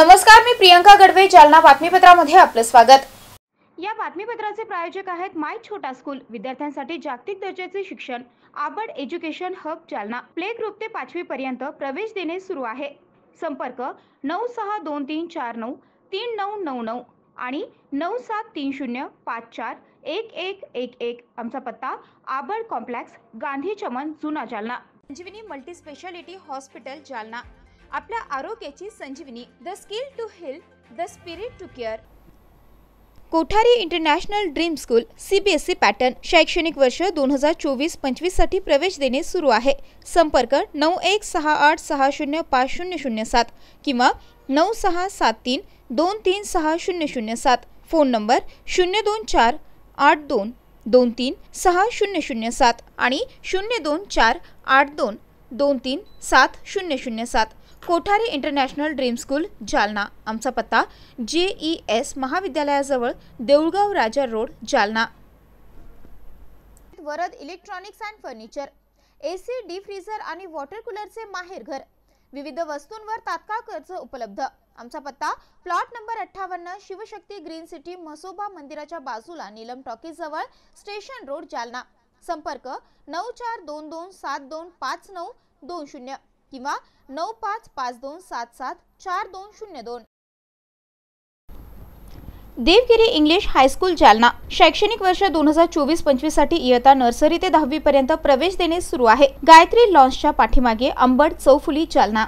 नमस्कार, मी प्रियंका गडवे, जालना बातमीपत्रामध्ये आपलं स्वागत। या बातमीपत्राचे प्रायोजक आहेत माय छोटा स्कूल, विद्यार्थ्यांसाठी जागतिक दर्जाचे शिक्षण, Abad education hub Jalna. Play group ते 5वी पर्यंत प्रवेश देणे सुरू आहे। संपर्क 9623493999 आणि 9730541111। आमचा पत्ता आबड कॉम्प्लेक्स, गांधी चमन, जुना Jalna. Sanjivani multi speciality hospital Jalna, आपल्या आरोग्याची संजीवनी। The skill to heal, the spirit to care. Kothari international dream school CBSE pattern, शैक्षणिक वर्ष 2024-25 साठी प्रवेश देणे सुरू आहे। संपर्क 9168605007 किंवा 9673236007। फोन नंबर 02482236007 आणि 02482236007। Kothari international dream school Jalna. आमचा पत्ता JES महाविद्यालयाजवळ, Deulgaon Raja road, Jalna. Varad electronics and furniture, AC, deep freezer आणि वॉटर कूलरचे माहेर घर। विविध वस्तूंवर तात्काळ कर्ज उपलब्ध। आमचा पत्ता plot number 58, Shivshakti green city, Mhasoba मंदिराच्या बाजूला, नीलम टॉकीज जवळ, स्टेशन रोड, जालना। संपर्क 9422725920 किंवा 9552774202। देवगिरी इंग्लिश हायस्कूल जालना, शैक्षणिक वर्ष 2024-25 साठी इयत्ता नर्सरी ते 10वी पर्यंत प्रवेश देणे सुरू आहे। गायत्री लॉन्सच्या पाठीमागे, अंबड चौफुली, जालना।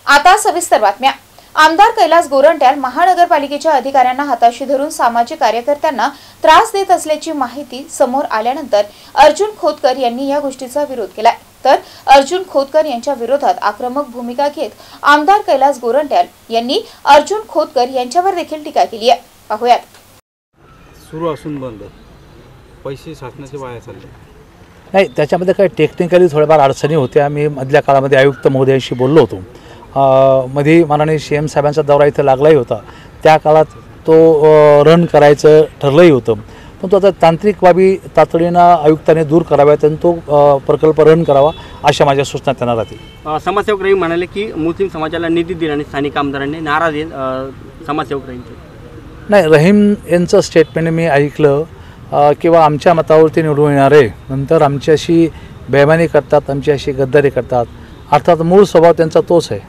आता सविस्तर बातम्या। आमदार कैलास गोरंट्याल महानगरपालिकेच्या अधिकाऱ्यांना हाताशी धरून सामाजिक कार्यकर्त्यांना त्रास देत असल्याची माहिती समोर आल्यानंतर अर्जुन खोतकर यांनी या गोष्टीचा विरोध केलाय। तर अर्जुन खोतकर यांच्या विरोधात आक्रमक भूमिका घेत आमदार कैलास गोरंट्याल यांनी अर्जुन खोतकर यांच्यावर देखील टीका केली आहे। पाहूयात। सुरू असून बंद, पैसे शासनाचे वाया चालले नाही, त्याच्यामध्ये काही टेक्निकली थोड्याफार अडचणी होत्या। मी मधल्या काळामध्ये आयुक्त महोदयांशी बोललो होतो। मध्ये माननीय CM साहेबांचा दौरा इथे लागलाही होता। त्या काळात तो रन करायचं ठरलंही होतं, पण तो आता तांत्रिक बाबी तातडीनं आयुक्तांनी दूर कराव्यात आणि तो प्रकल्प रन करावा, अशा माझ्या सूचना त्यांना राहतील। समाजसेवक रहीम म्हणाले की मुस्लिम समाजाला निधी दिल्याने स्थानिक आमदारांनी नाराज आहेत। समाजसेवक रहीमचे नाही, रहीम यांचं स्टेटमेंट मी ऐकलं किंवा आमच्या मतावरती निवडून येणारे नंतर आमच्याशी बेईमानी करतात, आमच्याशी गद्दारी करतात। अर्थात मूळ स्वभाव त्यांचा तोच आहे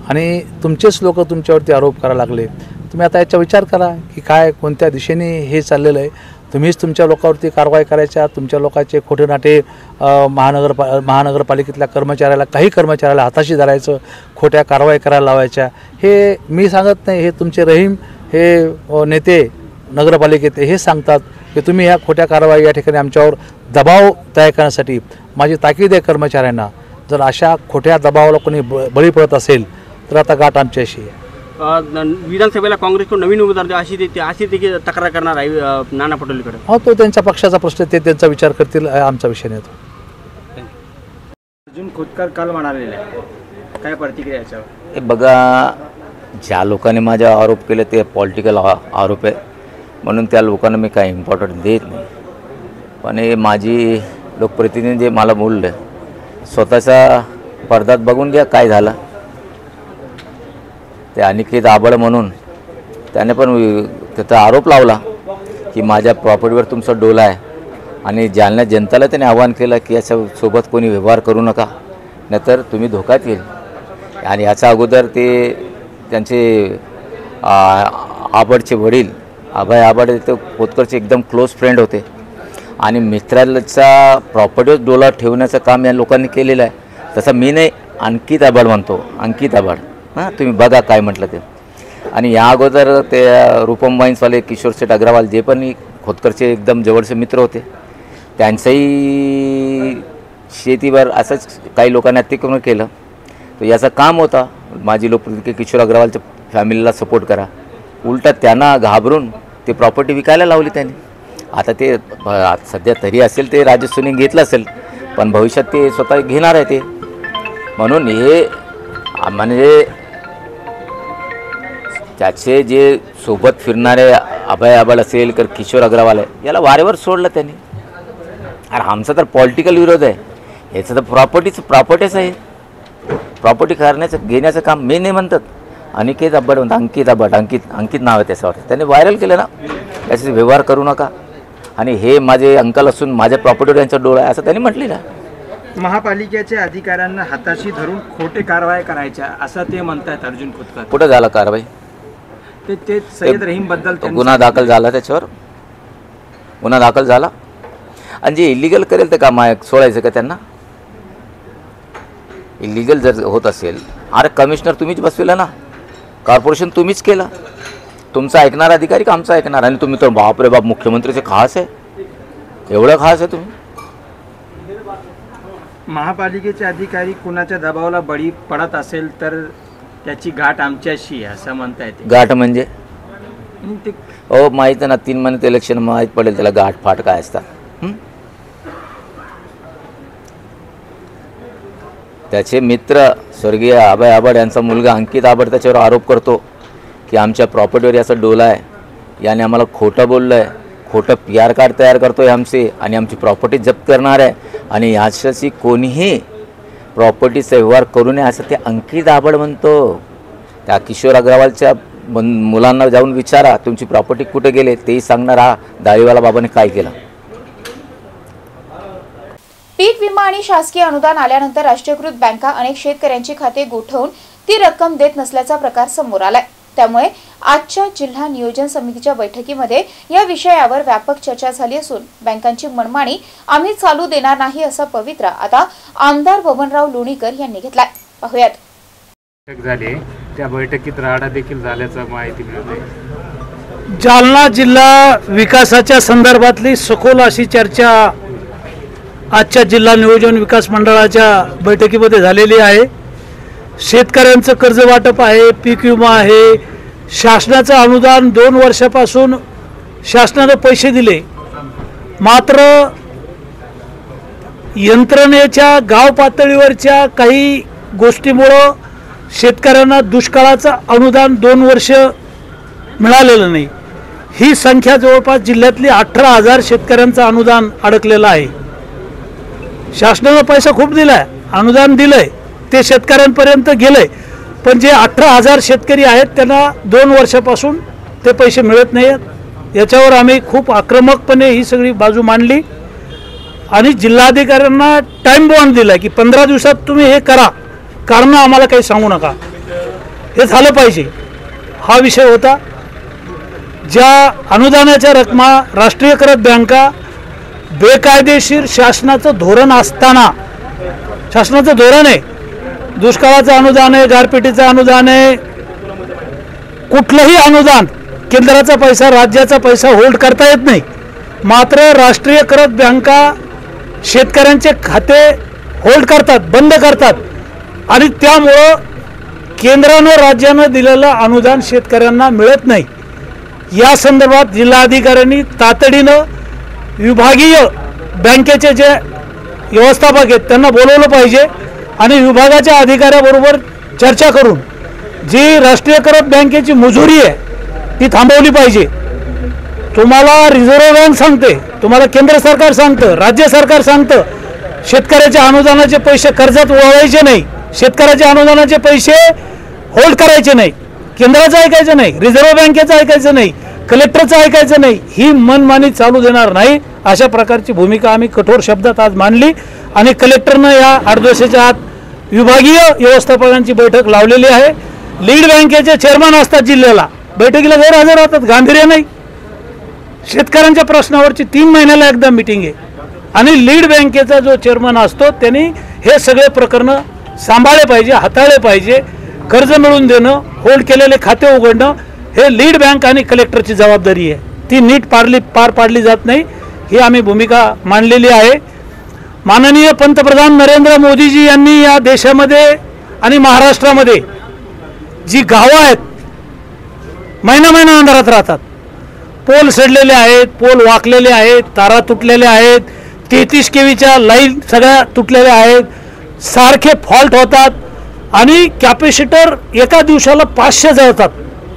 आणि तुमचेच लोक तुमच्यावरती आरोप करायला लागले। तुम्ही आता याचा विचार करा की काय कोणत्या दिशेने हे चाललेलं आहे। तुम्हीच तुमच्या लोकांवरती कारवाई करायच्या, तुमच्या लोकांचे खोटे नाटे महानगरपालिकेतल्या कर्मचाऱ्याला, काही कर्मचाऱ्याला हाताशी धरायचं, खोट्या कारवाई करायला लावायच्या। हे मी सांगत नाही, हे तुमचे रहीम हे नेते नगरपालिकेत हे सांगतात की तुम्ही ह्या खोट्या कारवाई या ठिकाणी आमच्यावर दबाव तयार करण्यासाठी। माझी ताकीद आहे कर्मचाऱ्यांना, जर अशा खोट्या दबावाला कोणी बळी पडत असेल तर आता गाठ आमच्याशी आहे। विधानसभेला काँग्रेसकडून नवीन उमेदवार द्या अशी देखील तक्रार करणार आहे नाना पटोलेकडे। हो, तो त्यांच्या पक्षाचा प्रश्न, ते त्यांचा विचार करतील, आमचा विषय नाही तो। अर्जुन खोतकर काल म्हणालेले काय प्रतिक्रिया याच्यावर? हे बघा, ज्या लोकांनी माझ्या आरोप केले ते पॉलिटिकल आरोप आहे, म्हणून त्या लोकांना मी काही इम्पॉर्टंट देत नाही। पण हे माझी लोकप्रतिनिधी मला बोलले, स्वतःचा पडद्यात बघून घ्या काय झालं ते। अनिकेत आबड म्हणून त्याने पण त्याचा आरोप लावला की माझ्या प्रॉपर्टीवर तुमचा डोला आहे आणि जालना जनताला त्याने आवाहन केलं की याच्यासोबत कोणी व्यवहार करू नका, नाहीतर तुम्ही धोक्यात येईल। आणि याच्या अगोदर ते त्यांचे आबडचे वडील अभय आबड ते खोतकरचे एकदम क्लोज फ्रेंड होते आणि मित्राचा प्रॉपर्टीवर डोला ठेवण्याचं काम या लोकांनी केलेलं आहे। तसं मी नाही, अंकित आबड म्हणतो, अंकित आबड। हां, तुम्ही बघा काय म्हटलं ते। आणि या अगोदर ते रूपम वाईन्सवाले किशोर शेठ अग्रवाल जे पण खोतकरचे एकदम जवळचे मित्र होते, त्यांचंही शेतीवर असंच काही लोकांनी अतिक्रमण केलं। तर याचं काम होता माझी लोकप्रतिनिधी किशोर अग्रवालच्या फॅमिलीला सपोर्ट करा, उलटा त्यांना घाबरून ते प्रॉपर्टी विकायला लावली त्यांनी। आता ते सध्या तरी असेल ते राजस्थानी घेतलं असेल, पण भविष्यात ते स्वतः घेणार आहे ते। म्हणून हे म्हणजे त्याचे जे सोबत फिरणारे अभय आबड असेल तर किशोर अग्रवाल आहे, याला वारेवर सोडलं त्यांनी। अरे आमचा तर पॉलिटिकल विरोध आहे, याचं तर प्रॉपर्टीच आहे। प्रॉपर्टी घेण्याचं काम मी नाही म्हणतात. अंकित अंकित नाव आहे त्याच्यावर. त्यांनी व्हायरल केलं ना, याचे व्यवहार करू नका आणि हे माझे अंकल असून माझ्या प्रॉपर्टीवर यांचा डोळा आहे असं त्यांनी म्हटलेलं आहे. महापालिकेच्या अधिकाऱ्यांना हाताशी धरून खोटे कारवाई करायच्या असं ते म्हणतात अर्जुन खोतकर. कुठं झाला कारवाई? ते सय्यद रहीम बद्दल गुन्हा दाखल झाला, त्याच्यावर गुन्हा दाखल झाला. आणि जे इलिगल करेल ते काम सोडायचं का त्यांना? इलिगल जर होत असेल, अरे कमिशनर तुम्हीच बसविला ना, कॉर्पोरेशन तुम्हीच केलं. तुमचा ऐकणार अधिकारी का आमचा ऐकणार? आणि तुम्ही तर बापरे बाप मुख्यमंत्रीचे खास आहे, एवढं खास आहे तुम्ही. महापालिकेचे अधिकारी कुणाच्या दबावाला बळी पडत असेल तर त्याची गाठ आमच्याशी आहे असं म्हणता येते. गाठ म्हणजे ते हो माहीत आहे ना, 3 महिन्यात इलेक्शन माहीत पडेल त्याला गाठ फाट काय असतात. त्याचे मित्र स्वर्गीय अभय आबड यांचा मुलगा अंकित आबड त्याच्यावर आरोप करतो की आमच्या प्रॉपर्टीवर याचा डोला आहे, याने आम्हाला खोटं बोललं आहे, खोटं PR कार्ड तयार करतो आहे आमचे आणि आमची प्रॉपर्टी जप्त करणार आहे आणि याच्याशी कोणीही प्रॉपर्टीचा व्यवहार करू नये असं ते अंकित आबड म्हणतो. त्या किशोर अग्रवालच्या मुलांना जाऊन विचारा तुमची प्रॉपर्टी कुठे गेले, तेही सांगणार हा दाढीवाला बाबाने काय केलं. पीक विमा आणि शासकीय अनुदान आल्यानंतर राष्ट्रीयकृत बँका अनेक शेतकऱ्यांची खाते गोठवून ती रक्कम देत नसल्याचा प्रकार समोर आलाय. त्यामुळे आजच्या जिल्हा नियोजन समितीच्या बैठकीमध्ये या विषयावर व्यापक चर्चा झाली असून बँकांची मनमानी आम्ही चालू देणार नाही असा पवित्रा आता आमदार बबनराव लोणीकर यांनी घेतलाय. पाहुयात. बैठक झाली, त्या बैठकीत राडा देखील झाल्याचं माहिती मिळते. जालना जिल्हा विकासाच्या संदर्भातली सखोल अशी चर्चा आजच्या जिल्हा नियोजन विकास मंडळाच्या बैठकीमध्ये झालेली आहे. शेतकऱ्यांचं कर्ज वाटप आहे, पीक विमा आहे, शासनाचं अनुदान 2 वर्षापासून शासनाने पैसे दिले, मात्र यंत्रणेच्या गाव पातळीवरच्या काही गोष्टीमुळं शेतकऱ्यांना दुष्काळाचं अनुदान 2 वर्ष मिळालेलं नाही. ही संख्या जवळपास जिल्ह्यातली 18,000 शेतकऱ्यांचं अनुदान अडकलेलं आहे. शासनानं पैसा खूप दिलाय, अनुदान दिलंय, ते शेतकऱ्यांपर्यंत गेलंय, पण जे 18,000 शेतकरी आहेत त्यांना 2 वर्षापासून ते पैसे मिळत नाही आहेत. याच्यावर आम्ही खूप आक्रमकपणे ही सगळी बाजू मांडली आणि जिल्हाधिकाऱ्यांना टाईम बॉन्ड दिला की 15 दिवसात तुम्ही हे करा, कारण आम्हाला काही सांगू नका, हे झालं पाहिजे. हा विषय होता. ज्या अनुदानाच्या रकमा राष्ट्रीयकृत बँका बेकायदेशीर शासनाचं धोरण असताना, शासनाचं धोरण आहे, दुष्काळाचं अनुदान आहे, गारपिटीचं अनुदान आहे, कुठलंही अनुदान, केंद्राचा पैसा राज्याचा पैसा होल्ड करता येत नाही, मात्र राष्ट्रीयकृत बँका शेतकऱ्यांचे खाते होल्ड करतात, बंद करतात आणि त्यामुळं केंद्रानं राज्यानं दिलेलं अनुदान शेतकऱ्यांना मिळत नाही. या संदर्भात जिल्हाधिकाऱ्यांनी तातडीनं विभागीय बँकेचे जे व्यवस्थापक आहेत त्यांना बोलवलं पाहिजे आणि विभागाच्या अधिकाऱ्याबरोबर चर्चा करून जी राष्ट्रीयकृत बँकेची मुजोरी आहे ती थांबवली पाहिजे. तुम्हाला रिझर्व्ह बँक सांगते, तुम्हाला केंद्र सरकार सांगतं, राज्य सरकार सांगतं शेतकऱ्याच्या अनुदानाचे पैसे कर्जात वळवायचे नाही, शेतकऱ्याच्या अनुदानाचे पैसे होल्ड करायचे नाही, केंद्राचं ऐकायचं नाही, रिझर्व्ह बँकेचं ऐकायचं नाही, कलेक्टरचं ऐकायचं नाही, ही मनमानी चालू देणार नाही. अशा प्रकारची भूमिका आम्ही कठोर शब्दात आज मांडली आणि कलेक्टरनं या 8 दिवसाच्या आत विभागीय व्यवस्थापकांची बैठक लावलेली आहे. लीड बँकेचे चेअरमन असतात जिल्ह्याला, बैठकीला गैरहजर राहतात, गांभीर्य नाही. शेतकऱ्यांच्या प्रश्नावरची 3 महिन्याला एकदा मीटिंग आहे आणि लीड बँकेचा जो चेअरमन असतो त्यांनी हे सगळे प्रकरणं सांभाळले पाहिजे, हाताळले पाहिजे. कर्ज मिळवून देणं, होल्ड केलेले खाते उघडणं हे लीड बँक आणि कलेक्टरची जबाबदारी आहे. ती नीट पार पाडली जात नाही, ही आम्ही भूमिका मांडलेली आहे. माननीय पंतप्रधान नरेंद्र मोदीजी यांनी या देशामध्ये आणि महाराष्ट्रामध्ये जी गावं आहेत महिना अंधारात राहतात, पोल सडलेले आहेत, पोल वाकलेले आहेत, तारा तुटलेल्या आहेत, 33 केवीच्या लाईन सगळ्या तुटलेल्या आहेत, सारखे फॉल्ट होतात आणि कॅपॅसिटर एका दिवसाला 500 जळतात.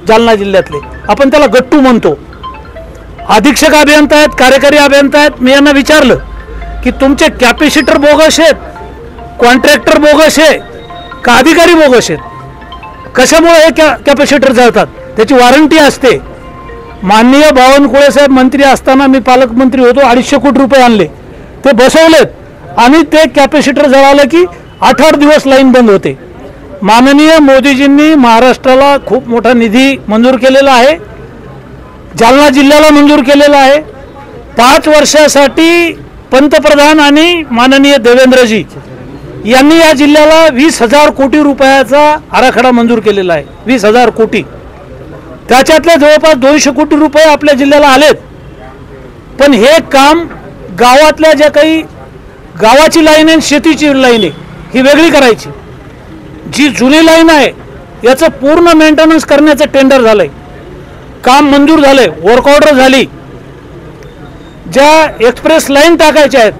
जालना जिल्ह्यातले आपण त्याला गट्टू म्हणतो. अधीक्षक अभियंता आहेत, कार्यकारी अभियंता आहेत. मी यांना विचारलं की तुमचे कॅपॅसिटर बोगस आहेत, कॉन्ट्रॅक्टर बोगस आहे, का अधिकारी बोगस आहेत? कशामुळे हे कॅपॅसिटर जळतात? त्याची वॉरंटी असते. माननीय बावनकुळे साहेब मंत्री असताना मी पालकमंत्री होतो, 250 कोटी रुपये आणले, ते बसवलेत आणि ते कॅपॅसिटर जळालं की 8-8 दिवस लाईन बंद होते. माननीय मोदीजींनी महाराष्ट्राला खूप मोठा निधी मंजूर केलेला आहे, जालना जिल्ह्याला मंजूर केलेला आहे. 5 वर्षासाठी पंतप्रधान आणि माननीय देवेंद्रजी यांनी या जिल्ह्याला 20,000 कोटी रुपयाचा आराखडा मंजूर केलेला आहे. 20,000 कोटी, त्याच्यातले जवळपास 200 कोटी रुपये आपल्या जिल्ह्याला आलेत. पण हे काम गावातल्या ज्या काही गावाची लाईन आहे, शेतीची लाईन आहे, ही वेगळी करायची. जी जुनी लाईन आहे याचं पूर्ण मेंटेनन्स करण्याचं टेंडर झालंय, काम मंजूर झालंय, वर्क ऑर्डर झाली. ज्या एक्सप्रेस लाईन टाकायच्या आहेत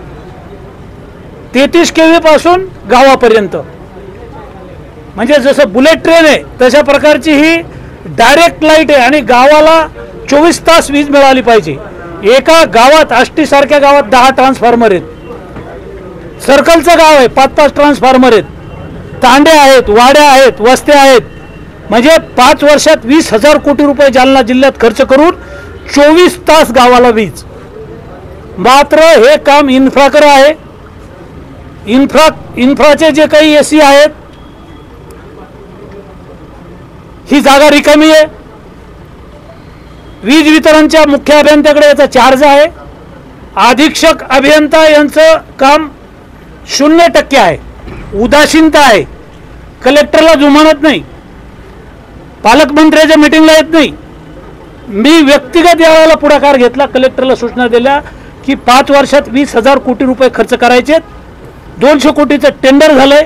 33 kV पासून गावापर्यंत, म्हणजे जसं बुलेट ट्रेन आहे तशा प्रकारची ही डायरेक्ट लाईट आहे आणि गावाला 24 तास वीज मिळाली पाहिजे. एका गावात आष्टीसारख्या गावात 10 ट्रान्सफॉर्मर आहेत. सर्कलचं गाव आहे, 5-5 ट्रान्सफॉर्मर आहेत, तांडे आहेत, वाड्या आहेत, वस्त्या आहेत. म्हणजे 5 वर्षात 20,000 कोटी रुपये जालना जिल्ह्यात खर्च करून 24 तास गावाला वीज. मात्र हे काम इन्फ्राकडे आहे. इन्फ्राचे जे काही एसी आहेत, ही जागा रिकामी आहे. वीज वितरणच्या मुख्य अभियंत्याकडे याचा चार्ज आहे. अधीक्षक अभियंता यांचं काम 0% आहे, उदासीनता आहे. कलेक्टरला जुमानत नाही, पालकमंत्र्याच्या मीटिंगला येत नाही. मी व्यक्तिगत यावेळेला पुढाकार घेतला, कलेक्टरला सूचना दिल्या की 5 वर्षात 20,000 कोटी रुपये खर्च करायचे. 200 कोटीचं टेंडर झालंय,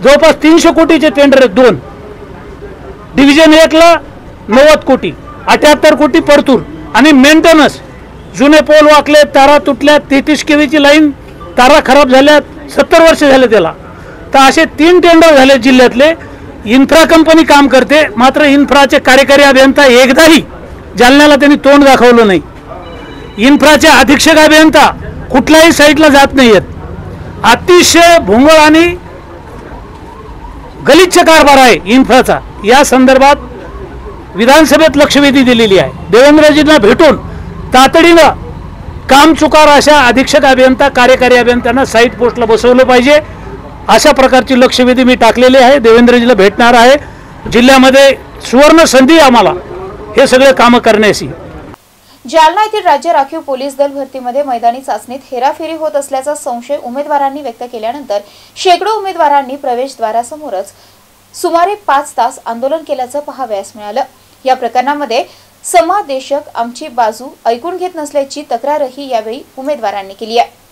जवळपास 300 कोटीचे टेंडर आहेत 2. डिव्हिजन 1ला 90 कोटी, 78 कोटी परतूर आणि मेंटेनन्स. जुने पोल वाकले, तारा तुटल्या, 33 kVची लाईन, तारा खराब झाल्यात, 70 वर्ष झाले त्याला. तर असे 3 टेंडर झाले जिल्ह्यातले. इन्फ्रा कंपनी काम करते, मात्र इन्फ्राचे कार्यकारी अभियंता एकदाही जालन्याला त्यांनी तोंड दाखवलं नाही. इन्फ्राचे अधीक्षक अभियंता कुठल्याही साईटला जात नाहीयेत. अतिशय भोंगळ आणि गलिच्छ कारभार आहे इन्फ्राचा. या संदर्भात विधानसभेत लक्षवेधी दिलेली आहे. देवेंद्रजींना भेटून तातडीनं काम चुकार अशा अधीक्षक अभियंता, कार्यकारी अभियंत्यांना साईट पोस्टला बसवलं पाहिजे, अशा प्रकारची लक्षवेधी मी टाकलेली आहे. देवेंद्रजीला भेटणार आहे. जिल्ह्यामध्ये सुवर्ण संधी आम्हाला हे सगळे कामं करण्याची. जालना येथील राज्य राखीव पोलीस दल भरतीमध्ये मैदानी चाचणीत हेराफेरी होत असल्याचा संशय उमेदवारांनी व्यक्त केल्यानंतर शेकडो उमेदवारांनी प्रवेशद्वारासमोरच सुमारे 5 तास आंदोलन केल्याचं पाहावयास मिळालं. या प्रकरणामध्ये समादेशक आमची बाजू ऐकून घेत नसल्याची तक्रारही यावेळी उमेदवारांनी केली आहे.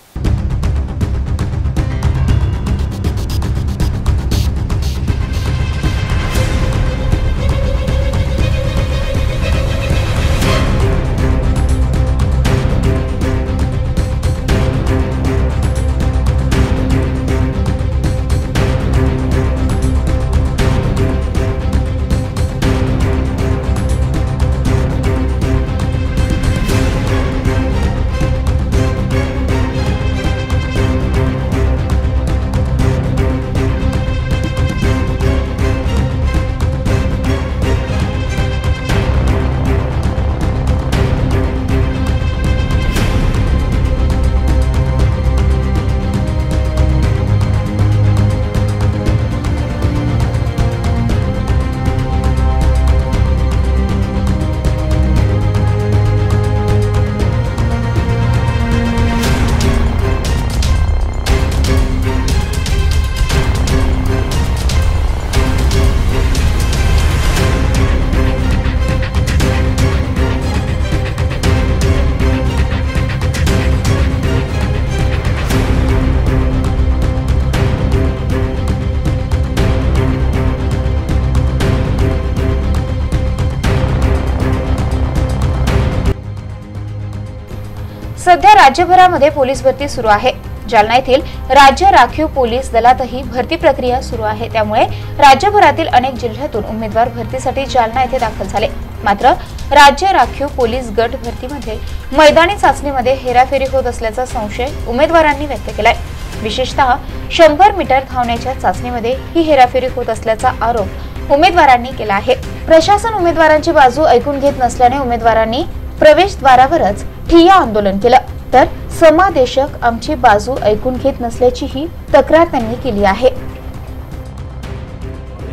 सध्या राज्यभरामध्ये पोलीस भरती सुरू आहे. जालना येथील राज्य राखीव पोलीस दलातही भरती प्रक्रिया सुरू आहे. त्यामुळे राज्यभरातील अनेक जिल्ह्यातून उमेदवार भरतीसाठी जालना येथे दाखल झाले. मात्र राज्य राखीव पोलीस गट भरतीमध्ये मैदानी चाचणीमध्ये हेराफेरी होत असल्याचा संशय उमेदवारांनी व्यक्त केलाय. विशेषतः 100 मीटर धावण्याच्या चाचणीमध्ये ही हेराफेरी होत असल्याचा आरोप उमेदवारांनी केला आहे. प्रशासन उमेदवारांची बाजू ऐकून घेत नसल्याने उमेदवारांनी प्रवेशद्वारावरच ठिय्या आंदोलन केलं, तर समादेशक आमची बाजू ऐकून घेत नसल्याचीही तक्रार त्यांनी केली आहे.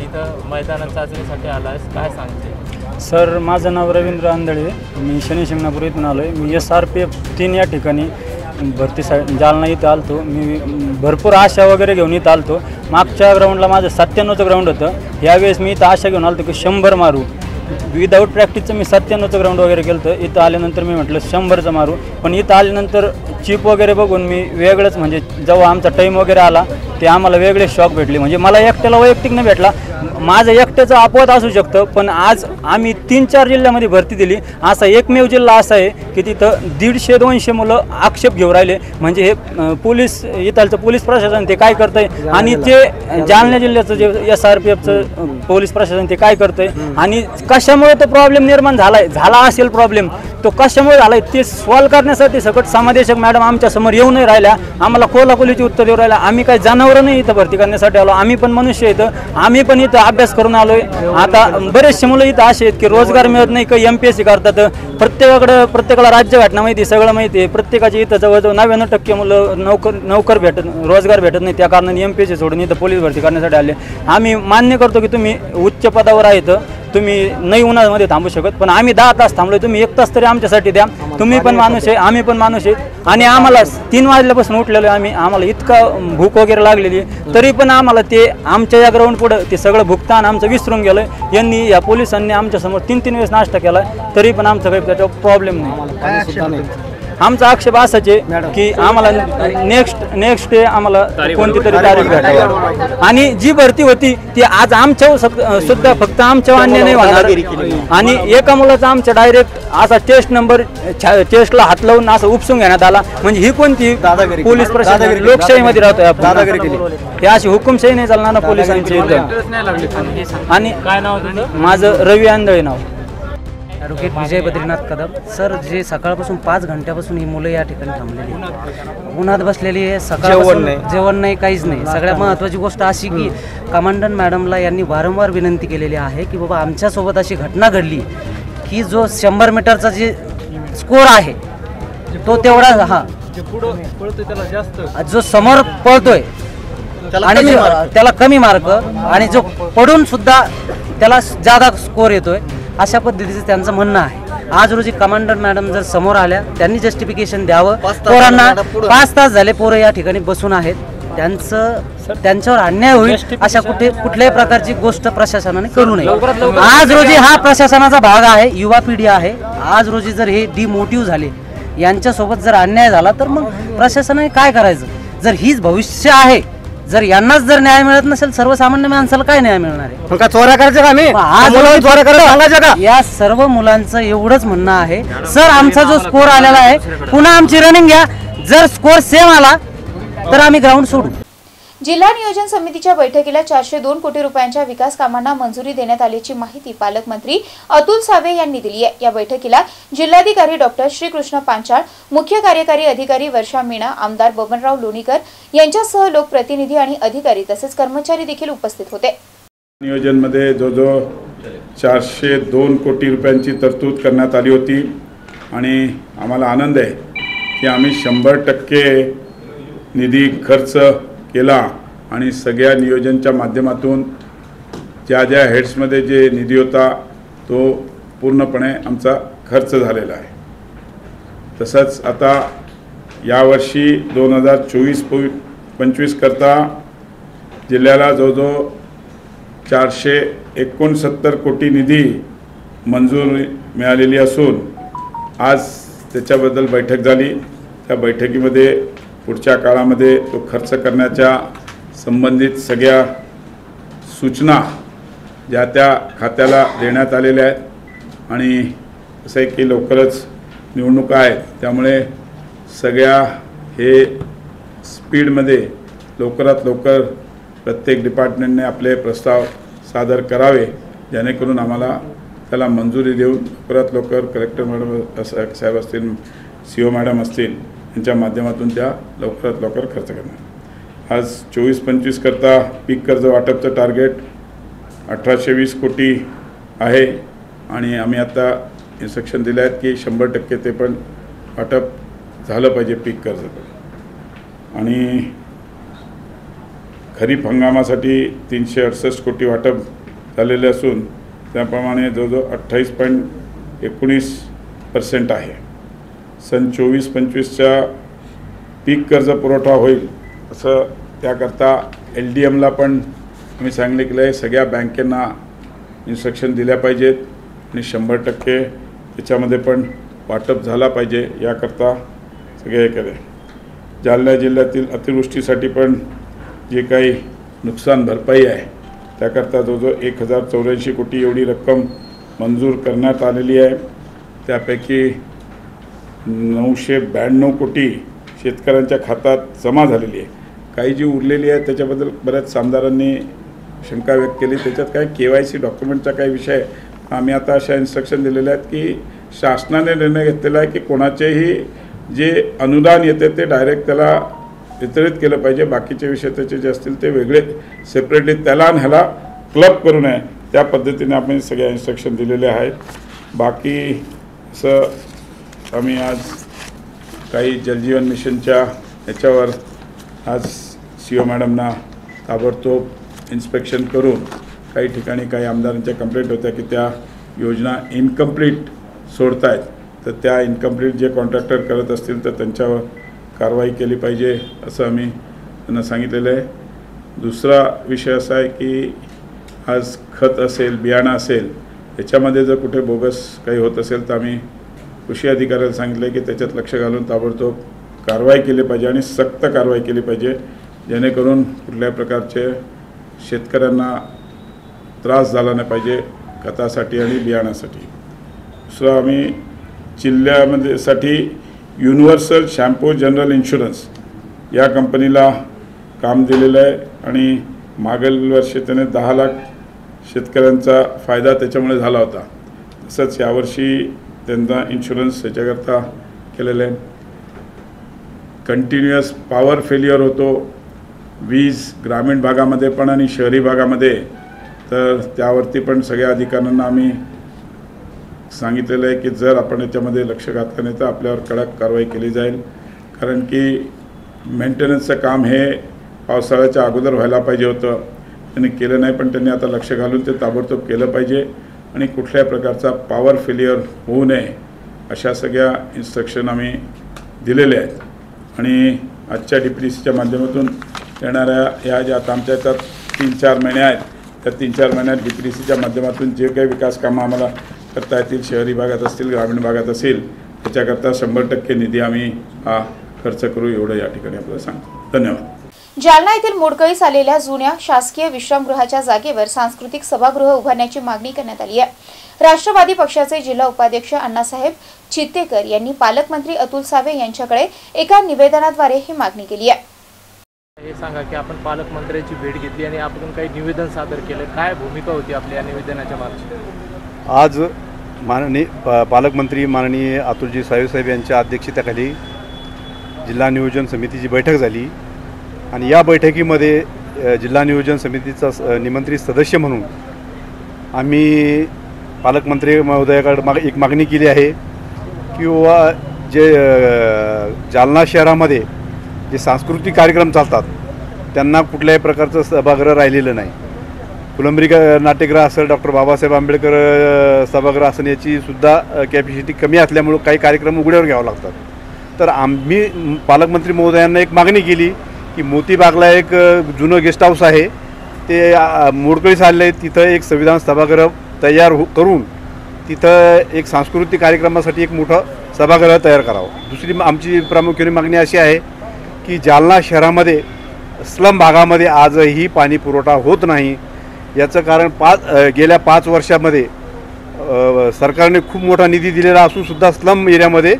इथं मैदानात चाचणीसाठी आलास, काय सांगते? सर, माझं नाव रवींद्र आंधळे, मी शनी शिंगणापूर इथून आलो आहे. मी SRPF 3 या ठिकाणी भरतीसाठी जालना इथं आलतो. मी भरपूर आशा वगैरे घेऊन इथं आलतो. मागच्या ग्राउंडला माझं 97चं ग्राउंड होतं. यावेळेस मी इथं आशा घेऊन आलतो की 100 मारू. विदाऊट प्रॅक्टिसचं मी 97चं ग्राउंड वगैरे केलं होतं. इथं आल्यानंतर मी म्हटलं 100चं मारू. पण इथं आल्यानंतर चिप वगैरे बघून मी वेगळंच, म्हणजे जेव्हा आमचा टाईम वगैरे आला ते आम्हाला वेगळे शॉक भेटले. म्हणजे मला एकट्याला वैयक्तिक नाही भेटला, माझं एकट्याचं अपवाद असू शकतं, पण आज आम्ही 3-4 जिल्ह्यामध्ये भरती दिली. असा एकमेव जिल्हा असा आहे की तिथं 150-200 मुलं आक्षेप घेऊन राहिले. म्हणजे हे पोलीस, इथालचं पोलीस प्रशासन ते काय करतंय आणि ते जालना जिल्ह्याचं जे SRPFचं पोलीस प्रशासन ते काय करतंय आणि कशामुळे तो प्रॉब्लेम निर्माण झाला असेल प्रॉब्लेम तो कशामुळे झालाय ते सॉल्व्ह करण्यासाठी सकट समादेशक मॅडम आमच्या समोर येऊ नाही राहिल्या, आम्हाला खोलाखोलीची उत्तर देऊ राहिल्या. आम्ही काही जनावरं नाही इथं भरती करण्यासाठी आलो, आम्ही पण मनुष्य इथं, आम्ही पण इथं अभ्यास करून आलोय. आता बरेचसे मुलं इथं असे आहेत की रोजगार मिळत नाही, काही MPSC करतात. प्रत्येकाला राज्यघटना माहिती, सगळं माहिती आहे. प्रत्येकाची इथं जवळजवळ 99% मुलं नोकर रोजगार भेटत नाही, त्या कारणाने MPSC सोडून इथं पोलीस भरती करण्यासाठी आले. आम्ही मान्य करतो की तुम्ही उच्च पदावर आहेत, तुम्ही नाही उन्हामध्ये थांबू शकत, पण आम्ही 10 तास थांबलोय, तुम्ही 1 तास तरी आमच्यासाठी द्या. तुम्ही पण माणूस आहे, आम्ही पण माणूस आहे. आणि आम्हाला 3 वाजल्यापासून उठलेलो आहे आम्हाला इतका भूक वगैरे लागलेली आहे, तरी पण आम्हाला ते आमच्या या ग्राउंड पुढं ते सगळं भुगतान आमचं विसरून गेलं. यांनी या पोलिसांनी आमच्यासमोर 3-3 वेळेस नाश्ता केला, तरी पण आमचा काही त्याच्यावर प्रॉब्लेम नाही. आमचा आक्षेप असाच आहे की आम्हाला नेक्स्ट डे आम्हाला कोणती तरी तारीख भेटावी. आणि जी भरती होती ती आज आमच्या सुद्धा फक्त आमच्या अन्याय नाही होणार. आणि एका मुलाचा आमच्या डायरेक्ट असा टेस्टला हात लावून असं उपसून घेण्यात आला. म्हणजे ही कोणती पोलीस प्रशासन लोकशाहीमध्ये राहतोय आपण, हे अशी हुकुमशाही नाही चालणार ना पोलिसांची. आणि काय नाव तुझं? माझं रवी आंधळे नाव. ॲडव्होकेट विजय बद्रीनाथ कदम. सर, जे सकाळपासून 5 घंट्यापासून ही मुलं या ठिकाणी थांबलेली आहेत, उन्हात बसलेली आहे, सकाळपासून जेवण नाही, काहीच नाही. सगळ्यात महत्त्वाची गोष्ट अशी की कमांडंट मॅडमला यांनी वारंवार विनंती केलेली आहे की बाबा आमच्यासोबत अशी घटना घडली की जो 100 मीटरचा जे स्कोर आहे तो तेवढा जो समोर पळतोय आणि त्याला कमी मार्क आणि जो पडून सुद्धा त्याला जादा स्कोर येतोय, अशा पद्धतीचं त्यांचं म्हणणं आहे. आज रोजी कमांडर मॅडम जर समोर आल्या, त्यांनी जस्टिफिकेशन द्यावं. पोरांना 5 तास झाले पोरं या ठिकाणी बसून आहेत, त्यांच्यावर अन्याय होईल अशा कुठल्याही प्रकारची गोष्ट प्रशासनाने करू नये. आज रोजी हा प्रशासनाचा भाग आहे, युवा पिढी आहे. आज रोजी जर हे डिमोटिव्ह झाले, यांच्यासोबत जर अन्याय झाला तर मग प्रशासनाने काय करायचं? जर हीच भविष्य आहे, जर यांनाच जर न्याय मिळत नसेल, सर्वसामान्य माणसाला काय न्याय मिळणार आहे? चोऱ्या करायचं का? मी आज या सर्व मुलांचं एवढंच म्हणणं आहे, सर आमचा जो स्कोर आलेला आहे पुन्हा आमची रनिंग घ्या, जर स्कोर सेम आला तर आम्ही ग्राउंड सोडू. जिल्हा नियोजन समितीच्या बैठकीला 402 कोटी रुपयांच्या विकास कामांना मंजुरी देण्यात आल्याची माहिती पालकमंत्री अतुल सावे यांनी दिली आहे. या बैठकीला जिल्हाधिकारी डॉक्टर श्रीकृष्ण पांचाळ, मुख्य कार्यकारी अधिकारी वर्षा मीणा, आमदार बबनराव लोणीकर यांच्यासह लोकप्रतिनिधी आणि अधिकारी तसेच कर्मचारी देखील उपस्थित होते. नियोजनमध्ये जो 402 कोटी रुपयांची तरतूद करण्यात आली होती आणि आम्हाला आनंद आहे की आम्ही 100% निधी खर्च केला आणि सगळ्या नियोजनच्या माध्यमातून ज्या हेड्समध्ये जे निधी होता तो पूर्णपणे आमचा खर्च झालेला आहे. तसंच आता यावर्षी 2024-25 करता जिल्ह्याला जवळजवळ 469 कोटी निधी मंजूर मिळालेली असून आज त्याच्याबद्दल बैठक झाली. त्या बैठकीमध्ये पुढच्या काळामध्ये तो खर्च करण्याच्या संबंधित सगळ्या सूचना ज्या त्या खात्याला देण्यात आलेल्या आहेत. आणि असं आहे की लवकरच निवडणुका आहेत, त्यामुळे सगळ्या हे स्पीडमध्ये लवकरात लवकर प्रत्येक डिपार्टमेंटने आपले प्रस्ताव सादर करावे, जेणेकरून आम्हाला त्याला मंजुरी देऊन लवकरात लवकर कलेक्टर मॅडम साहेब असतील, CO मॅडम असतील यांच्या माध्यमातून त्या लवकरात लवकर खर्च करणार. आज 24-25 करता पीक कर्ज वाटपचं टार्गेट 1820 कोटी आहे आणि आम्ही आता इन्स्ट्रक्शन दिले आहेत की 100% ते पण वाटप झालं पाहिजे पीक कर्ज. आणि खरीप हंगामासाठी 368 कोटी वाटप झालेले असून त्याप्रमाणे जवळजवळ 28.19% आहे. सन 24-25च्या पीक कर्ज पुरवठा होईल असं त्याकरता LDMला पण आम्ही सांगितलं आहे. सगळ्या बँकेंना इन्स्ट्रक्शन दिल्या पाहिजेत आणि 100% त्याच्यामध्ये पण वाटप झाला पाहिजे याकरता सगळे केले. जालना जिल्ह्यातील अतिवृष्टीसाठी पण जे काही नुकसान भरपाई आहे त्याकरता जवळजवळ 1084 कोटी एवढी रक्कम मंजूर करण्यात आलेली आहे. त्यापैकी 992 कोटी शेतकऱ्यांच्या खात्यात जमा झालेली आहे. काही जी उरलेली आहे त्याच्याबद्दल बऱ्याच आमदारांनी शंका व्यक्त केली. त्याच्यात काय KYC डॉक्युमेंटचा काही विषय आम्ही आता अशा इन्स्ट्रक्शन दिलेल्या आहेत की शासनाने निर्णय घेतलेला आहे की कोणाचेही जे अनुदान येते ते डायरेक्ट त्याला वितरित केलं पाहिजे. बाकीचे विषय त्याचे जे असतील ते वेगळे सेपरेटली त्याला आणि ह्याला क्लब करू नये त्या पद्धतीने आपण सगळ्या इन्स्ट्रक्शन दिलेले आहेत. बाकी असं आम्ही आज काही जलजीवन मिशनच्या याच्यावर आज CO मॅडमना ताबडतोब इन्स्पेक्शन करून काही ठिकाणी काही आमदारांच्या कंप्लेंट होत्या की त्या योजना इनकम्प्लीट सोडत आहेत, तर त्या इनकम्प्लीट जे कॉन्ट्रॅक्टर करत असतील तर त्यांच्यावर कारवाई केली पाहिजे असं आम्ही त्यांना सांगितलेलं आहे. दुसरा विषय असा आहे की आज खत असेल बियाणं असेल याच्यामध्ये जर कुठे बोगस काही होत असेल तर आम्ही कृषी अधिकाऱ्याला सांगितलं आहे की त्याच्यात लक्ष घालून ताबडतोब कारवाई केली पाहिजे आणि सक्त कारवाई केली पाहिजे जेणेकरून कुठल्याही प्रकारचे शेतकऱ्यांना त्रास झाला नाही पाहिजे खतासाठी आणि बियाणासाठी. दुसरं आम्ही जिल्ह्यामध्ये साठी युनिव्हर्सल शॅम्पू जनरल इन्शुरन्स या कंपनीला काम दिलेलं आहे आणि मागील वर्षी त्याने 10 लाख शेतकऱ्यांचा फायदा त्याच्यामुळे झाला होता. तसंच यावर्षी त्यांचा इन्शुरन्स याच्याकरता केलेलं आहे. कंटिन्युअस पॉवर फेल्युअर होतो वीज ग्रामीण भागामध्ये पण आणि शहरी भागामध्ये, तर त्यावरती पण सगळ्या अधिकाऱ्यांना आम्ही सांगितलेलं आहे की जर आपण याच्यामध्ये लक्ष घातलं नाही तर आपल्यावर कडक कारवाई केली जाईल. कारण की मेंटेनन्सचं काम हे पावसाळ्याच्या अगोदर व्हायला पाहिजे होतं, त्यांनी केलं नाही. पण त्यांनी आता लक्ष घालून ते ताबडतोब केलं पाहिजे आणि कुठल्याही प्रकारचा पॉवर फेल्युअर होऊ नये अशा सगळ्या इन्स्ट्रक्शन आम्ही दिलेले आहेत. आणि आजच्या DPDCच्या माध्यमातून येणाऱ्या या ज्या आता आमच्या याच्यात 3-4 महिने आहेत त्या 3-4 महिन्यात DPDCच्या माध्यमातून जे काही विकास कामं आम्हाला करता येतील शहरी भागात असतील ग्रामीण भागात असेल त्याच्याकरता 100% निधी आम्ही हा खर्च करू एवढं या ठिकाणी आपल्याला सांगतो. धन्यवाद. जालना येथील मोडकळीस आलेल्या जुन्या शासकीय विश्रामगृहाच्या जागेवर सांस्कृतिक सभागृह उभारण्याची मागणी करण्यात आली आहे. राष्ट्रवादी पक्षाचे जिल्हा उपाध्यक्ष अण्णासाहेब चित्तेकर यांनी पालकमंत्री अतुल सावे यांच्याकडे एका निवेदनाद्वारे ही मागणी केली आहे. हे सांगा की आपण पालकमंत्र्यांची भेट घेतली आणि आपण काही निवेदन सादर केलं, काय भूमिका होती आपल्या या निवेदनाच्या मागची? आज माननीय पालकमंत्री माननीय अतुलजी साहेब यांच्या अध्यक्षतेखाली जिल्हा नियोजन समितीची बैठक झाली आणि या बैठकीमध्ये जिल्हा नियोजन समितीचा निमंत्रित सदस्य म्हणून आम्ही पालकमंत्री महोदयाकडे एक मागणी केली आहे किंवा जे जालना शहरामध्ये जे सांस्कृतिक कार्यक्रम चालतात त्यांना कुठल्याही प्रकारचं सभागृह राहिलेलं नाही. फुलंब्री नाट्यगृह असेल, डॉक्टर बाबासाहेब आंबेडकर सभागृह असेल याची सुद्धा कॅपॅसिटी कमी असल्यामुळं काही कार्यक्रम उघड्यावर घ्यावे लागतात. तर आम्ही पालकमंत्री महोदयांना एक मागणी केली की मोतीबागला एक जुनं गेस्ट हाऊस आहे ते मोडकळीस आलेलं आहे, तिथं एक संविधान सभागृह तयार करून तिथं एक सांस्कृतिक कार्यक्रमासाठी एक मोठं सभागृह तयार करावं. दुसरी आमची प्रामुख्याने मागणी अशी आहे की जालना शहरामध्ये स्लम भागामध्ये आजही पाणी पुरवठा होत नाही. याचं कारण गेल्या 5 वर्षामध्ये सरकारने खूप मोठा निधी दिलेला असूनसुद्धा स्लम एरियामध्ये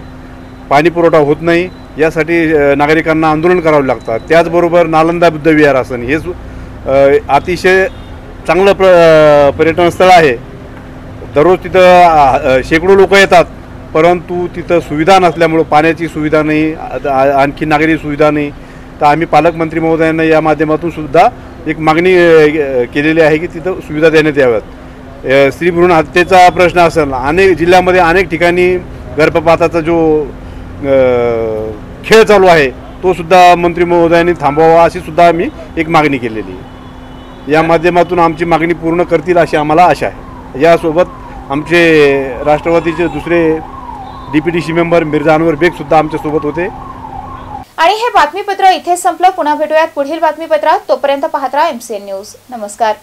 पाणी पुरवठा होत नाही. यासाठी नागरिकांना आंदोलन करावं लागतात. त्याचबरोबर नालंदा बुद्धविहार असन हे अतिशय चांगलं पर्यटन स्थळ आहे. दररोज तिथं शेकडो लोक येतात, परंतु तिथं सुविधा नसल्यामुळं पाण्याची सुविधा नाही, आणखी नागरी सुविधा नाही, तर आम्ही पालकमंत्री महोदयांना या माध्यमातून सुद्धा एक मागणी केलेली आहे की तिथं सुविधा देण्यात याव्यात. स्त्री भ्रूण हत्येचा प्रश्न असेल, अनेक जिल्ह्यामध्ये अनेक ठिकाणी गर्भपाताचा जो खेळ चालू आहे तो सुद्धा मंत्री महोदयांनी थांबवावा अशी सुद्धा आम्ही एक मागणी केलेली आहे. या माध्यमातून आमची मागणी पूर्ण करतील अशी आम्हाला आशा आहे. यासोबत आमचे राष्ट्रवादीचे दुसरे DPTC मेंबर मिर्झा अनवर बेग सुद्धा आमच्यासोबत होते. आणि हे बातमीपत्र इथे संपलं. पुन्हा भेटूयात पुढील बातमीपत्रात. तोपर्यंत पाहत राहा MCN न्यूज. नमस्कार.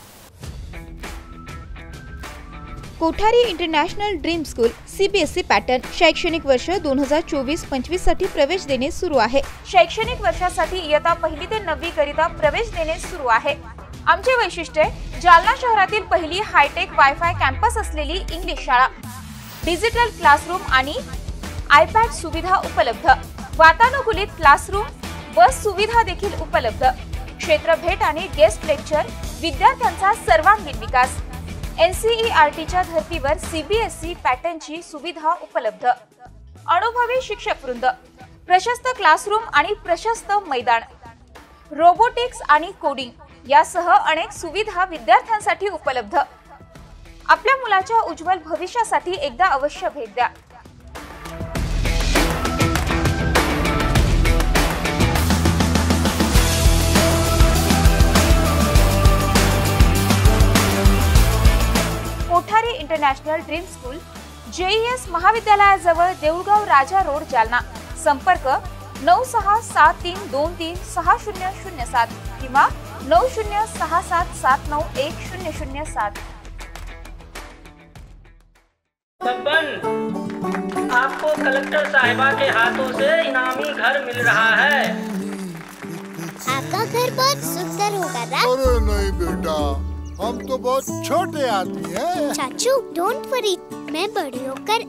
Kothari international dream school CBSE pattern शैक्षणिक वर्ष 2024-25 साठी प्रवेश देणे सुरू आहे. शैक्षणिक वर्षासाठी इयत्ता 1ली ते 9वी करिता प्रवेश देणे सुरू आहे. आमचे वैशिष्ट्य जालना शहरातील पहिली हायटेक वायफाय कॅम्पस असलेली इंग्लिश शाळा, डिजिटल क्लासरूम आणि iPad सुविधा उपलब्ध, वातानुकूलित क्लासरूम, बस सुविधा देखील उपलब्ध, क्षेत्र भेट आणि गेस्ट लेक्चर, विद्यार्थ्यांचा सर्वांगीण विकास, NCERTच्या धर्तीवर CBSE पॅटर्नची सुविधा उपलब्ध, अनुभवी शिक्षक वृंद, प्रशस्त क्लासरूम आणि प्रशस्त मैदान, रोबोटिक्स आणि कोडिंग यासह अनेक सुविधा विद्यार्थ्यांसाठी उपलब्ध. आपल्या मुलाच्या उज्ज्वल भविष्यासाठी एकदा अवश्य भेट द्या. Kothari international dream school, JES महाविद्यालयाजवळ, देऊळगाव राजा रोड, जालना. संपर्क 9673236007 किंवा 9067791007. आपको कलेक्टर साहिबा के हाथों से इनामी घर मिल रहा है. आपका घर बहुत सुंदर होगा ना? अरे नहीं बेटा, हम तो बहुत छोटे आदमी हैं। चाचू डोंट वरी, मैं बड़ी होकर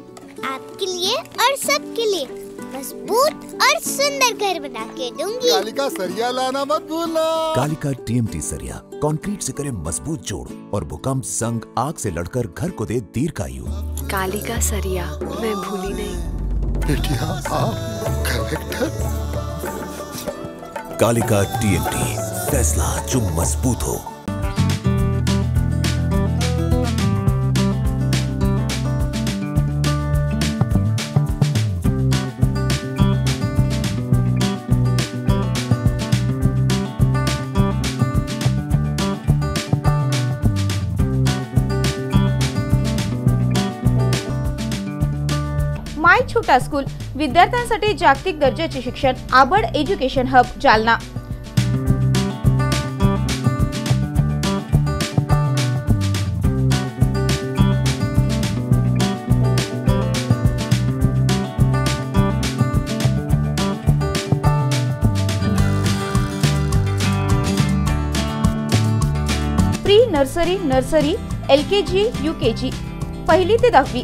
आपके लिए और सबके लिए मजबूत और सुंदर घर बना के दूंगी। कालिका सरिया लाना मत भूलना। कालिका TMT सरिया कंक्रीट से करे मजबूत जोड़ और भूकंप संग आग से लड़कर घर को दे दीर्घायु। कालिका सरिया मैं भूली नहीं। बेटिया आप कलेक्टर। कालिका TMT, फैसला जो मजबूत हो। माय छोटा स्कूल, विद्यार्थ्यांसाठी जागतिक दर्जाचे शिक्षण, Abad education hub, Jalna. Pre nursery, nursery, LKG, UKG, 1ली ते 10वी.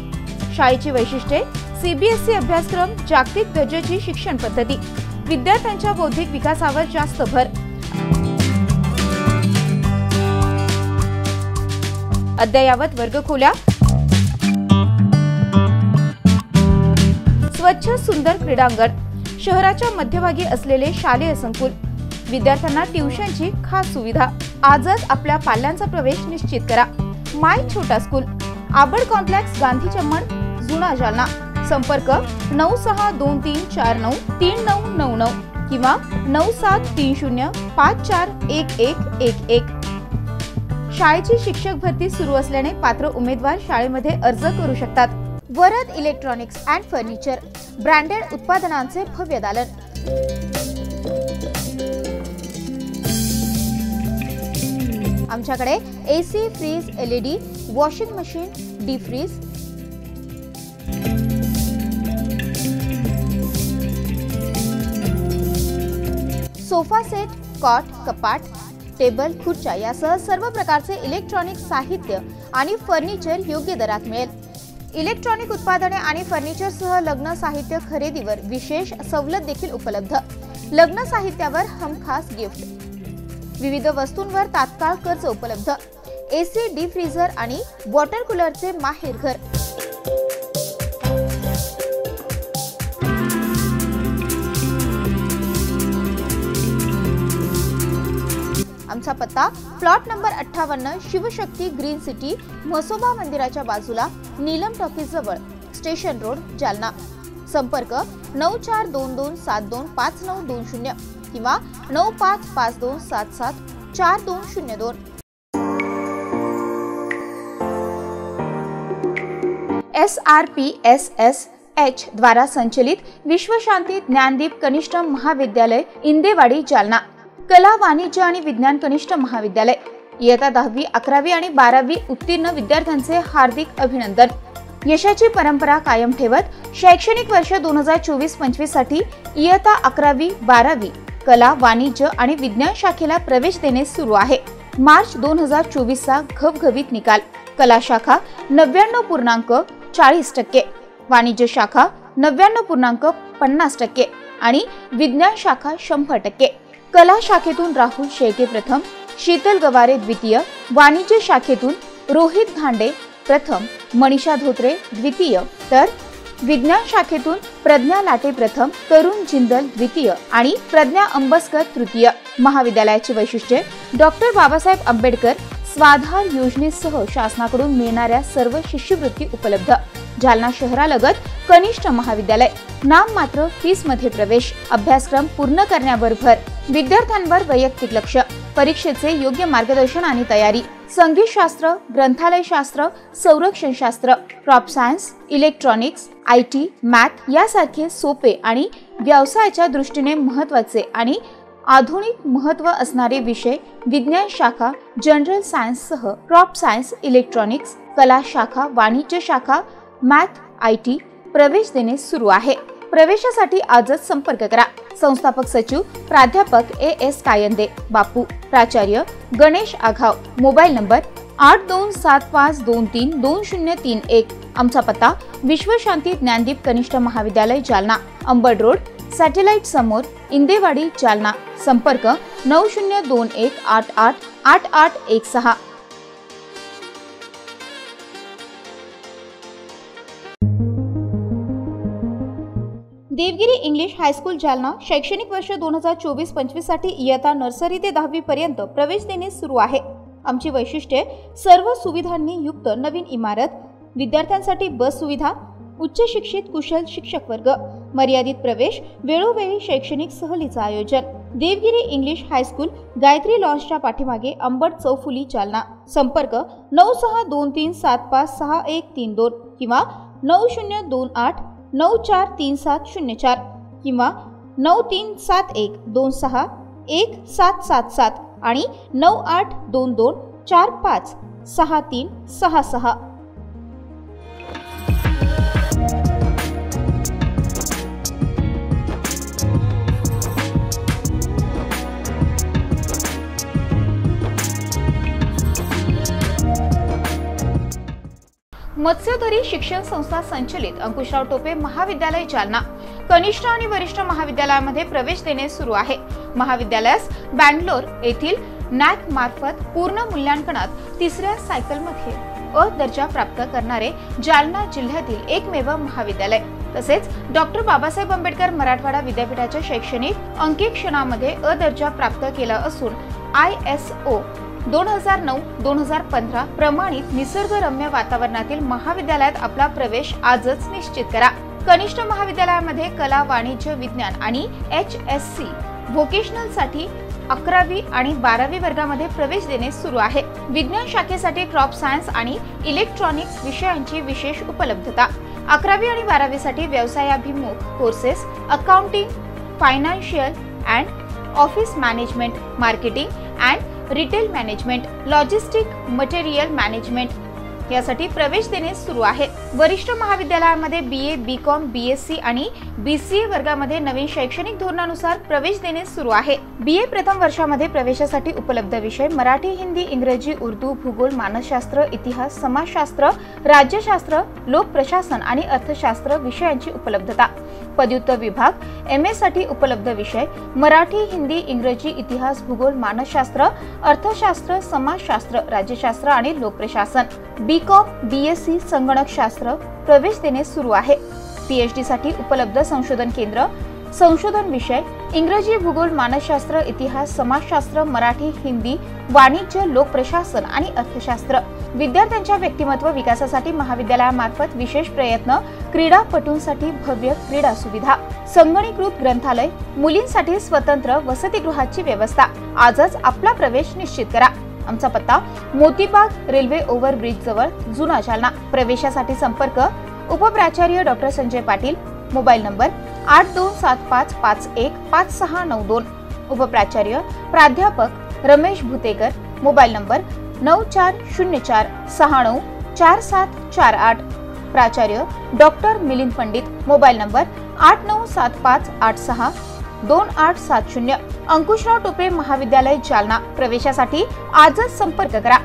शाळेची वैशिष्ट्ये: CBSE अभ्यासक्रम, जागतिक दर्जाची शिक्षण पद्धती, विद्यार्थ्यांच्या बौद्धिक विकासावर जास्त भर. अद्ययावत वर्गखोल्या, स्वच्छ सुंदर क्रीडांगण, शहराच्या मध्यभागी असलेले शालेय संकुल, विद्यार्थ्यांना ट्युशनची खास सुविधा. आजच आपल्या पाल्यांचा प्रवेश निश्चित करा. माय छोटा स्कूल, आबड कॉम्प्लेक्स, गांधी चमन, जुना, जालना. संपर्क 9623493999 किंवा 9730541111. शाळेची शिक्षक भरती सुरू असल्याने पात्र उमेदवार शाळेमध्ये अर्ज करू शकतात. Varad electronics and furniture, branded उत्पादनांचे भव्य दालन. आमच्याकडे AC, fridge, LED, washing machine, deep fridge, sofa set, cot, कपाट, टेबल, खुर्च्या यासह सर्व प्रकारचे इलेक्ट्रॉनिक साहित्य आणि फर्निचर योग्य दरात मिळेल. इलेक्ट्रॉनिक उत्पादने आणि फर्निचरसह लग्न साहित्य खरेदीवर विशेष सवलत देखील उपलब्ध. लग्न साहित्यावर हमखास गिफ्ट. विविध वस्तूंवर तात्काळ कर्ज उपलब्ध. AC, डीप फ्रीझर आणि वॉटर कूलरचे माहेर घर. आमचा पत्ता plot number 58 Shivshakti green city Mhasoba मंदिराच्या बाजूला नीलम टॉकीज जवळ स्टेशन रोड जालना. संपर्क 9422725920 किंवा 9552774202. SRPSSH द्वारा संचलित विश्वशांती ज्ञानदीप कनिष्ठ महाविद्यालय इंदेवाडी जालना. कला वाणिज्य आणि विज्ञान कनिष्ठ महाविद्यालय. इयत्ता 10वी 11वी आणि 12वी उत्तीर्ण विद्यार्थ्यांचे हार्दिक अभिनंदन. यशाची परंपरा कायम ठेवत शैक्षणिक वर्ष 2024-25 साठी इयत्ता 11वी 12वी कला वाणिज्य आणि विज्ञान शाखेला प्रवेश देणे सुरू आहे. मार्च 2024 चा घवघवीत निकाल. कला शाखा 99.40%, वाणिज्य शाखा 99.50% आणि विज्ञान शाखा 100%. कला शाखेतून राहुल शेळके प्रथम, शीतल गवारे द्वितीय, वाणिज्य शाखेतून रोहित धांडे प्रथम, मनीषा धोत्रे द्वितीय, तर विज्ञान शाखेतून प्रज्ञा लाटे प्रथम, तरुण जिंदल द्वितीय आणि प्रज्ञा अंबस्कर तृतीय. महाविद्यालयाची वैशिष्ट्ये: डॉक्टर बाबासाहेब आंबेडकर स्वाधार योजनेसह शासनाकडून मिळणाऱ्या सर्व शिष्यवृत्ती उपलब्ध. जालना शहरालगत कनिष्ठ महाविद्यालय. नाममात्र फीसमध्ये प्रवेश. अभ्यासक्रम पूर्ण करण्यावर भर. विद्यार्थ्यांवर वैयक्तिक लक्ष. परीक्षेचे योग्य मार्गदर्शन आणि तयारी. संगीतशास्त्र, ग्रंथालयशास्त्र, संरक्षणशास्त्र, crop science, electronics, IT, math यासारखे सोपे आणि व्यवसायाच्या दृष्टीने महत्त्वाचे आणि आधुनिक महत्त्व असणारे विषय. विज्ञान शाखा, जनरल सायन्ससह क्रॉप सायन्स, इलेक्ट्रॉनिक्स, कला शाखा, वाणिज्य शाखा, मॅथ, IT प्रवेश देणे सुरू आहे. प्रवेशासाठी आजच संपर्क करा. संस्थापक सचिव प्राध्यापक AS कायंदे, बापू. प्राचार्य गणेश आघाव. Mobile number 8275232031. आमचा पत्ता विश्वशांती ज्ञानदीप कनिष्ठ महाविद्यालय जालना, अंबड रोड, सॅटेलाइट समोर, इंदेवाडी जालना. संपर्क 9021888816. Devgiri English high school Jalna. शैक्षणिक वर्ष 2024-25 साठी इयत्ता नर्सरी ते 10वी पर्यंत प्रवेश देणे सुरू आहे. आमची वैशिष्ट्ये: सर्व सुविधांनी युक्त नवीन इमारत, विद्यार्थ्यांसाठी बस सुविधा, उच्च शिक्षित कुशल शिक्षक वर्ग, मर्यादित प्रवेश, वेळोवेळी शैक्षणिक सहलीचं आयोजन. देवगिरी इंग्लिश हायस्कूल, गायत्री लॉन्सच्या पाठीमागे, अंबड चौफुली जालना. संपर्क 9623756132 किंवा 9028943704 किंवा 9371261777 आणि 9822456366. मत्स्यधरी शिक्षण संस्था संचलित अंकुशराव टोपे महाविद्यालय जालना. कनिष्ठ आणि वरिष्ठ महाविद्यालयामध्ये प्रवेश देणे सुरू आहे. महाविद्यालयास बँगलोर येथील नॅक मार्फत पूर्ण मूल्यांकनात 3ऱ्या सायकलमध्ये अ दर्जा प्राप्त करणारे जालना जिल्ह्यातील एकमेव महाविद्यालय. तसेच डॉक्टर बाबासाहेब आंबेडकर मराठवाडा विद्यापीठाच्या शैक्षणिक अंकेक्षणामध्ये अ दर्जा प्राप्त केला असून ISO 2009-2015 प्रमाणित निसर्गरम्य वातावरणातील महाविद्यालयात आपला प्रवेश आजच निश्चित करा. कनिष्ठ महाविद्यालयामध्ये कला, वाणिज्य, विज्ञान आणि HSC व्होकेशनल साठी 11वी आणि 12वी वर्गामध्ये प्रवेश देणे सुरू आहे. विज्ञान शाखेसाठी क्रॉप सायन्स आणि इलेक्ट्रॉनिक्स विषयांची विशेष उपलब्धता. 11वी आणि 12वी साठी व्यवसायाभिमुख courses, accounting, financial and office management, marketing and retail management, logistic, material management यासाठी प्रवेश देणे सुरू आहे. वरिष्ठ महाविद्यालयामध्ये BA, BCom, BSc आणि BCA वर्गामध्ये नवीन शैक्षणिक धोरणानुसार प्रवेश देणे सुरू आहे. BA प्रथम वर्षामध्ये प्रवेशासाठी उपलब्ध विषय: मराठी, हिंदी, इंग्रजी, उर्दू, भूगोल, मानसशास्त्र, इतिहास, समाजशास्त्र, राज्यशास्त्र, लोकप्रशासन आणि अर्थशास्त्र विषयांची उपलब्धता. पदव्युत्तर विभाग MA साठी उपलब्ध विषय: मराठी, हिंदी, इंग्रजी, इतिहास, भूगोल, मानसशास्त्र, अर्थशास्त्र, समाजशास्त्र, राज्यशास्त्र आणि लोकप्रशासन. BCom, BSc संगणकशास्त्र प्रवेश देणे सुरू आहे. PhD साठी उपलब्ध संशोधन केंद्र, संशोधन विषय इंग्रजी, भूगोल, मानसशास्त्र, इतिहास, समाजशास्त्र, मराठी, हिंदी, वाणिज्य, लोकप्रशासन आणि अर्थशास्त्र. विद्यार्थ्यांच्या व्यक्तिमत्व विकासासाठी महाविद्यालयामार्फत विशेष प्रयत्न. क्रीडापटूंसाठी भव्य क्रीडा सुविधा. संगणकीकृत ग्रंथालय. मुलींसाठी स्वतंत्र वसतिगृहाची व्यवस्था. आजच आपला प्रवेश निश्चित करा. आमचा पत्ता मोतीबाग रेल्वे ओव्हरब्रिज जवळ, जुना जालना. प्रवेशासाठी संपर्क उपप्राचार्य doctor Sanjay Patil. Mobile number 8275515692. उपप्राचार्य प्राध्यापक रमेश भुतेकर. Mobile number 9404694748. प्राचार्य doctor Milind Pandit. Mobile number 8975862870. Ankushrao Tope महाविद्यालय जालना. प्रवेशासाठी आजच संपर्क करा.